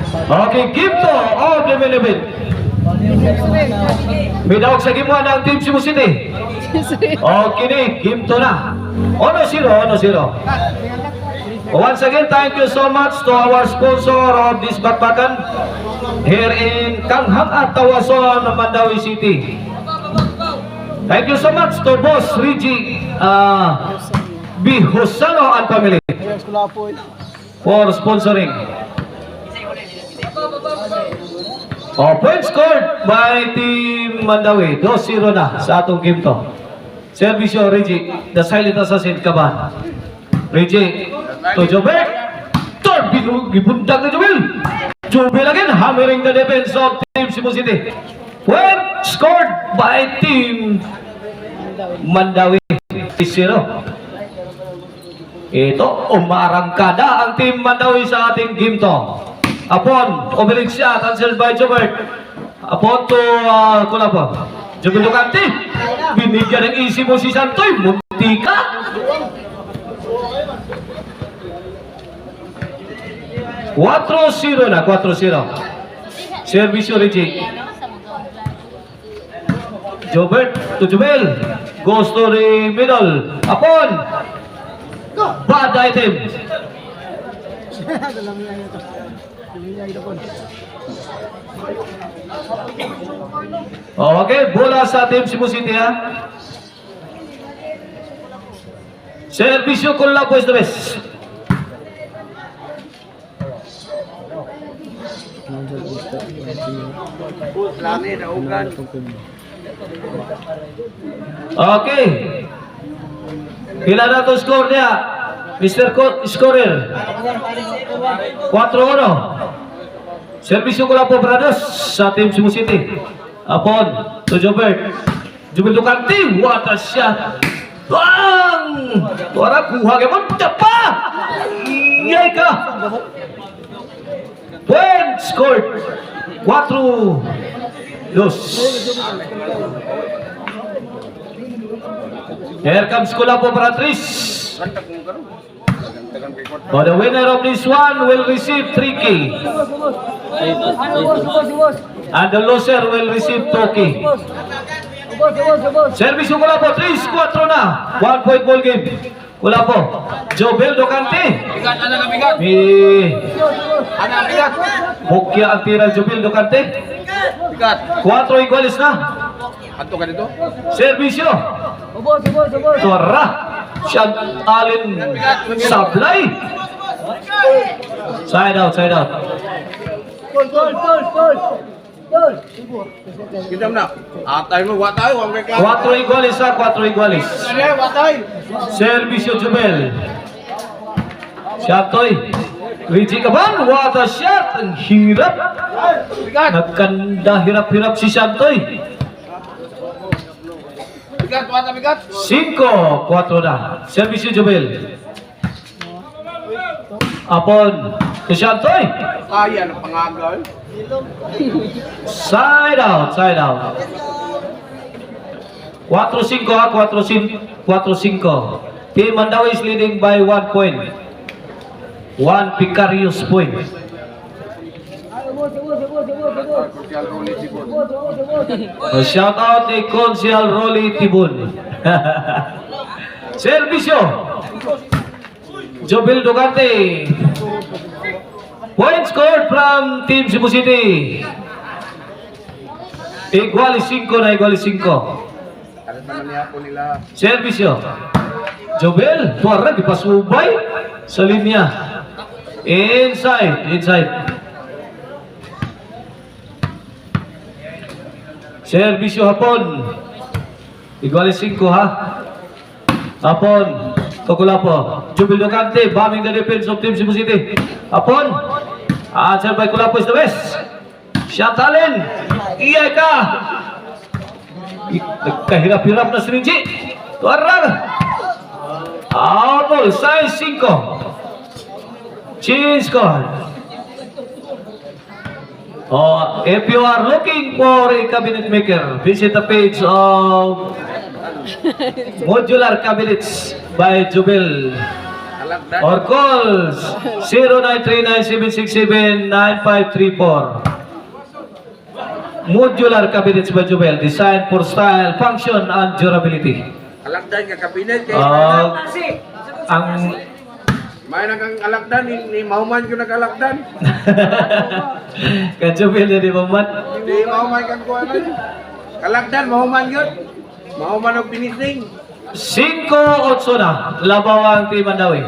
Okay, game to of the Minibit. May dawag sa game 1 ng Team Cebu City. Okay ni, game to na. 1-0, 1-0. Once again, thank you so much to our sponsor of this bakbakan here in Kanghang at Tawason, Mandawi City. Thank you so much to Boss Reggie B. Hosano and family for sponsoring. Point scored by Team Mandawi. 2-0 na sa atong game to. Servisyo Reggie, the silent assassin kaban. Reggie to Jobel. Third gibundag na Jobel. Jobel again, hammering the defense of Team Cebu City. Point scored by Team Mandawi. 0. Ito, umarangkada ang Team Mandawi sa ating game to. Upon, oblique siya, cancelled by Jobert. Upon to, Kulapo. Jobel Ducante. Binigyan ng easy mo si Santoy. Muntika. Quatro 0 na, 4-0. Servisyo Reggie. Jobert to Jobel. Goes to the middle. Upon. Bad item. Okay, bola sa Team Cebu City ha. Servisyo Kulapo is the best. Okay. Pila na to score niya? Mr. Scorer. 4-1. Servisyo ko lang po Brados sa Team Cebu City. Upon to Jobert. Jubel Ducante. What a shot. Bang! Tuara kuha gamon. Tapa! Iyay ka. Point scored. 4-2. Here comes Kulapo Paratris. Oh, the winner of this one will receive 3K. And the loser will receive 2K. Service ko Kulapo, 3-4 na. 1 point ball game. Kulapo. Jobel Ducante. Bukya ang tira Jobel Ducante. 4 iguales na. Servisyo. Tora. Siya Alin Sablay. Side out, side out. Kita na. Atay mo, watay. 4 iguales ha, 4 iguales. Servisyo Jobel. Shatoy. Reggie Caban, what a shot. Ang hirap. Nagkanda hirap-hirap si Shantoy. 5-4 na. Servisyo Jobel. Upon to Shantoy. Kaya ng pangagal. Side out, side out. 4-5 ha, 4-5. Team Mandawi is leading by 1 point. 1 precarious point. Shout out ni Consial Rolly Tibun. Servisyo Jobel Ducante. Point scored from Team Cebu City. Igualis 5 na, igualis 5. Servisyo Jobel, tuwara ipasubay sa linya. Inside, inside. Servisyo Hapon. Igualis 5 ha. Hapon. Kulapo. Jobel Ducante bombing the defense of Team Cebu City. Hapon. Answer by Kulapo is the best. Shot talent. Iyay ka. Nagkahirap-hirap na si Rinji. Tuarang. Ball. Size 5. Change score. If you are looking for a cabinet maker, visit the page of Modular Cabinets by Jobel Alakdan. Or calls 0939-767-9534. Modular cabinets by Jubel, designed for style, function, and durability. Alakdan ka kabinet. Ang May nagang alakdan, ni Mahuman ko nag-alakdan. Kajubel na di Maman. Di Mahuman kang kuha na. Alakdan, Mahuman yun. Mahuman ang finishing. 5-8 na, labaw ang Team Mandawi.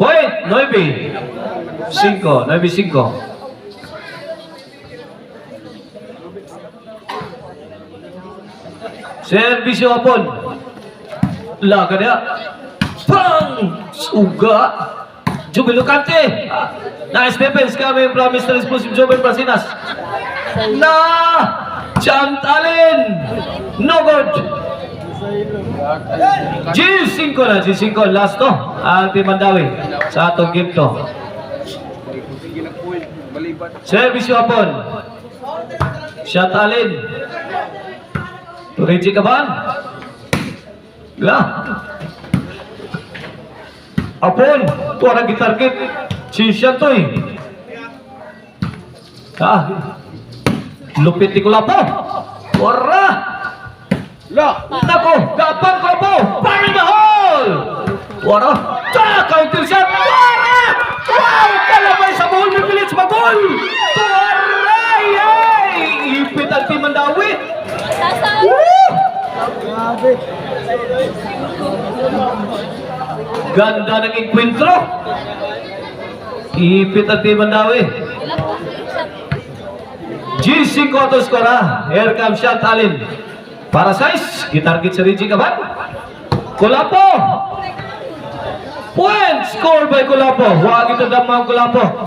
Point, 9. 5, 9-5. Servisyo Apon. Laga niya. Bang! Suga! Jubilo Kante. Nice defense coming from Mr. Explosive Jobel Brasinas. Na! Chantalin! No good! G5 na, G5. Last to. Ang Team Mandawi. Sa atong game to. Sige na point. Balibat. Servisyo Apon. Chantalin. Turiji Kaban. La. Apon. Tuara gitarget. Si Shantoy. Lupit di Kulapo. Tuara. La! Nako. Gapang Kulapo. Paring the hole. Tuara. Counter shot. Tuara. Wow. Kalabay sa ball. Mipilit sa bagol. Tuara. Yay. Ipit ang Team Mandawi. Ganda ng enkwentro. Ipit ang Team Mandawi. G5 auto skora. Here comes shot Alin. Para size. Gitarget si Reggie Kaban. Kulapo. Point score by Kulapo. Huwag ito damang Kulapo.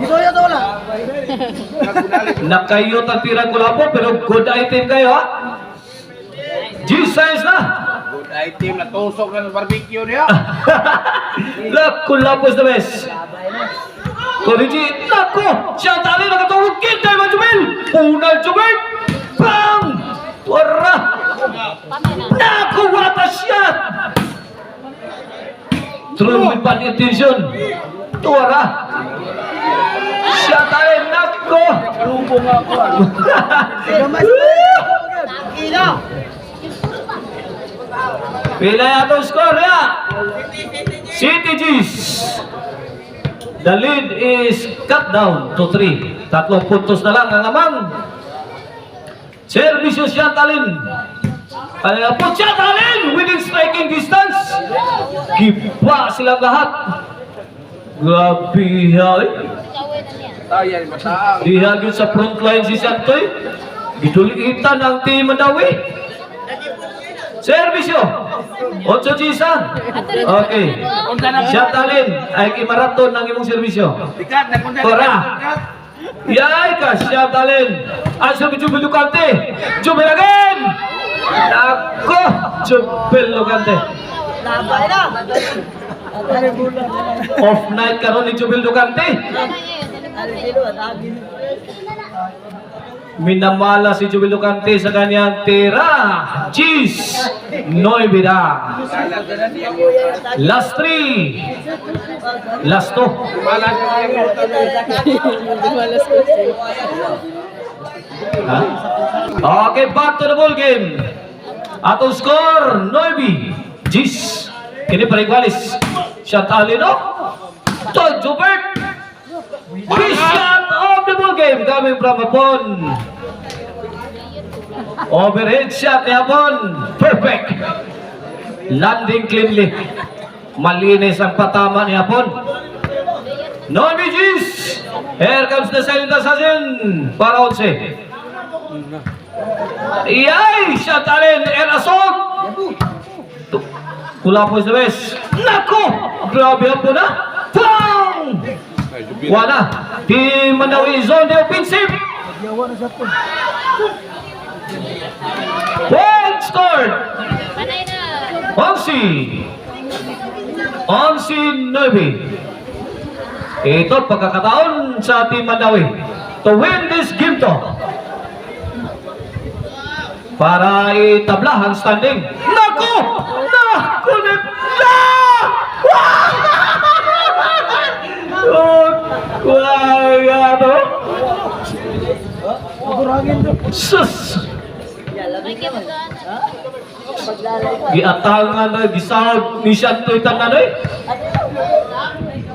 Nakayot ang tira Kulapo pero good item kayo ha. G-size na. Good item na tusok na sa barbecue niya. Look, Kulapo is the best. Koriji, nako! Siya tali nakatawag kita yung Jumel! Punal Jumel! Bang! Tuara! Nako, what a shot! True with bad intention. Tuara! Siya tali, nako! Pila atong score ya? City G's. The lead is cut down to 3. 3 puntos na lang ang amang. Servisyo Chantalin. Po Chantalin within striking distance. Giba silang lahat. Grabe hay. Tayan, mataang. Dihagin sa front line si Santoy. Gidulitan ang Team Mandawi. Servisyo. 8 Gisa. Okay. Chantalin ay kimaraton ng imong servisyo. Dikat, nakunta. Tora. Yay ka, Chantalin. Asa ko Jubel Lucante. Jubel again. Nako, Jubel Lucante. Off night karon ni Jubel Lucante. Minamala si Jubel Lucante sa kanyang tira. Cheese. Noybida. Last 3. Last 2. Malas ko yung Okay, back to the ball game. Atong score, 9. Gis. Kini pa igualis. Chantalin, no? To Jubert. Big shot of the ball game coming from Apon. Overhead shot ni Apon. Perfect. Landing cleanly. Malinis ang patama ni Apon. No Gis. Here comes the silent assassin. Para 11. Iyay! Chantalin! Erasog! Kulapo is the best. Nako! Grabe Apon na. Pang! Wala. Team Mandawi zone the offensive. Point scored. 11-9. Ito pagkakataon sa Team Mandawi to win this game to. Para itabla ang standing. Nako! Nako! Oh, ano? Sus! Giatangan na, gisahod ni Shantoy Tananoy.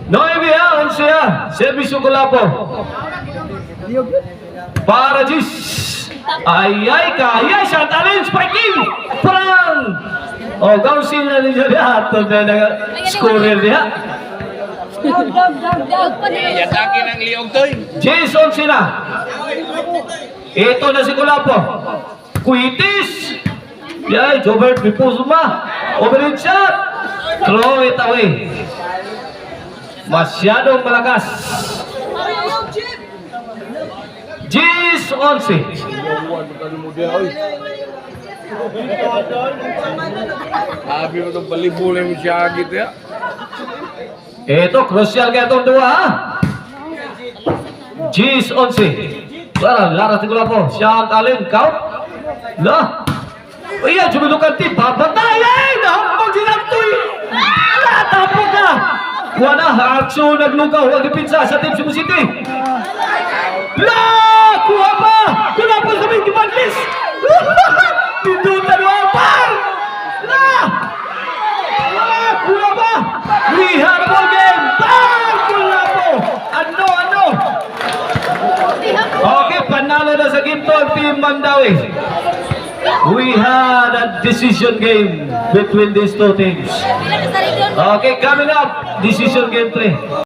Noemi ha, siya. Servisyo ko lang po. Para Gis. Ay, kaya siya. Talent, spiking! Parang! O, gawin na ninyo niya. Ito na scorer niya. Yatake ng liog to. Jason sila. Ito na si Kulapo. Kuitis. Yay, Jobert Bipuzuma. Overhead shot. Throw it away. Masyadong malakas. Gis 11. Sabi mo itong balibulay mo siya agit ya. Ito, crucial kaya itong dua ha. Gis 11. Laras ni Kulapo. Siya ang talent. Count. La. Ayan, sumilukan ti. Babatay. Ay, nahapag sinaptoy. Natapog ka. Kuha na, aksyon, naglugaw, ang ipinsa sa Team Cebu City. La! Kuha pa! Kuha pa sa may kibanglis! Pindutan mo pa! La! Kuha pa! We have a ball game! Kuha po! Ano? Okay, panalo na sa game to ang Team Mandawi. We had a decision game between these two teams. Okay, coming up, decision game 3.